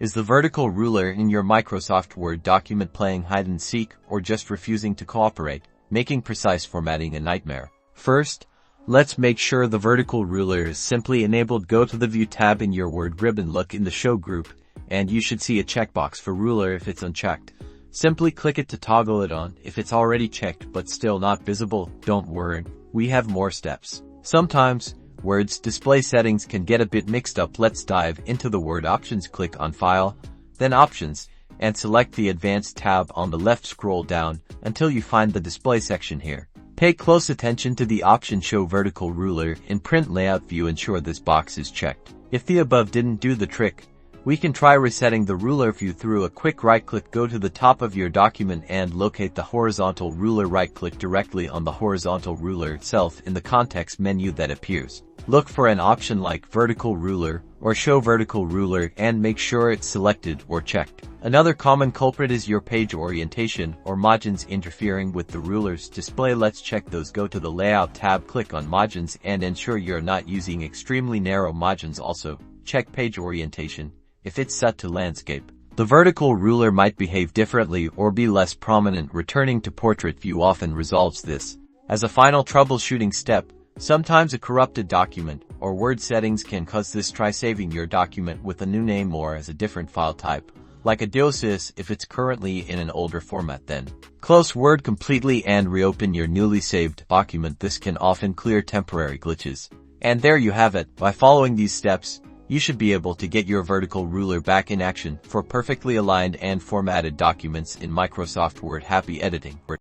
Is the vertical ruler in your Microsoft Word document playing hide and seek or just refusing to cooperate, making precise formatting a nightmare? First, let's make sure the vertical ruler is simply enabled. Go to the View tab in your Word ribbon, look in the Show group, and you should see a checkbox for ruler if it's unchecked. Simply click it to toggle it on. If it's already checked but still not visible, don't worry, we have more steps. Sometimes, Word's display settings can get a bit mixed up. Let's dive into the Word options. Click on File, then Options, and select the Advanced tab on the left. Scroll down until you find the display section here. Pay close attention to the option Show Vertical Ruler in Print Layout View. Ensure this box is checked. If the above didn't do the trick, we can try resetting the ruler view through a quick right-click. Go to the top of your document and locate the horizontal ruler. Right-click directly on the horizontal ruler itself in the context menu that appears. Look for an option like Vertical Ruler or Show Vertical Ruler and make sure it's selected or checked. Another common culprit is your page orientation or margins interfering with the ruler's display. Let's check those. Go to the Layout tab, click on Margins, and ensure you're not using extremely narrow margins. Also, check page orientation. If it's set to landscape, the vertical ruler might behave differently or be less prominent. Returning to portrait view often resolves this. As a final troubleshooting step, sometimes a corrupted document or Word settings can cause this. Try saving your document with a new name or as a different file type, like a DOSIS if it's currently in an older format. Then, close Word completely and reopen your newly saved document. This can often clear temporary glitches. And there you have it. By following these steps, you should be able to get your vertical ruler back in action for perfectly aligned and formatted documents in Microsoft Word. Happy editing!